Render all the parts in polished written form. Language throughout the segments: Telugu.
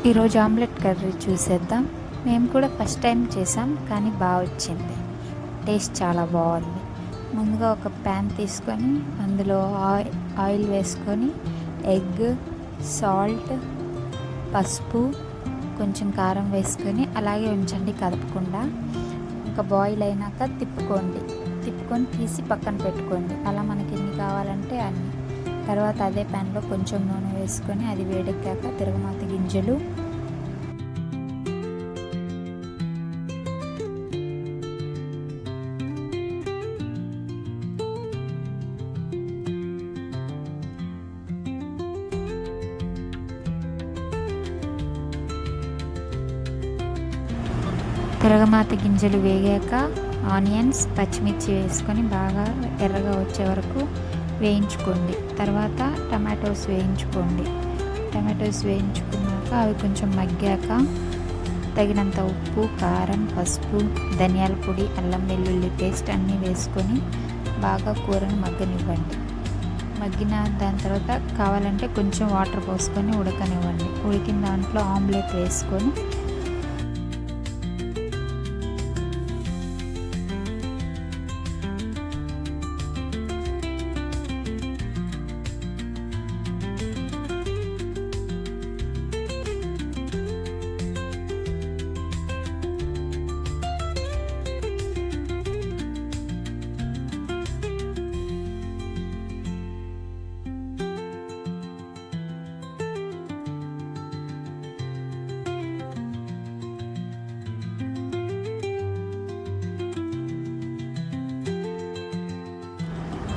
ఈరోజు ఆమ్లెట్ కర్రీ చూసేద్దాం. మేము కూడా ఫస్ట్ టైం చేసాం, కానీ బాగా వచ్చింది. టేస్ట్ చాలా బాగుంది. ముందుగా ఒక ప్యాన్ తీసుకొని అందులో ఆయిల్ వేసుకొని ఎగ్, సాల్ట్, పసుపు, కొంచెం కారం వేసుకొని అలాగే ఉంచండి కదపకుండా. ఇంకా బాయిల్ అయినాక తిప్పుకొని తీసి పక్కన పెట్టుకోండి. అలా మనకి ఎన్ని కావాలంటే అన్ని. తర్వాత అదే ప్యాన్లో కొంచెం నూనె వేసుకొని అది వేడెక్కాక తిరగమాత గింజలు, తిరగమాత గింజలు వేగాక ఆనియన్స్, పచ్చిమిర్చి వేసుకొని బాగా ఎర్రగా వచ్చే వరకు వేయించుకోండి. తర్వాత టమాటోస్ వేయించుకున్నాక అవి కొంచెం మగ్గాక తగినంత ఉప్పు, కారం, పసుపు, ధనియాల పొడి, అల్లం వెల్లుల్లి పేస్ట్ అన్నీ వేసుకొని బాగా కూరను మగ్గనివ్వండి. మగ్గిన దాని తర్వాత కావాలంటే కొంచెం వాటర్ పోసుకొని ఉడకనివ్వండి. ఉడికిన దాంట్లో ఆమ్లెట్ వేసుకొని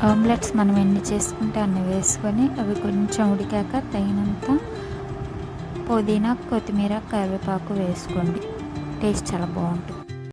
ఆమ్లెట్స్ మనం ఎన్ని చేసుకుంటే అన్ని వేసుకొని అవి కొంచెం ఉడికాక తగినంత పుదీనా, కొత్తిమీర, కరివేపాకు వేసుకోండి. టేస్ట్ చాలా బాగుంటుంది.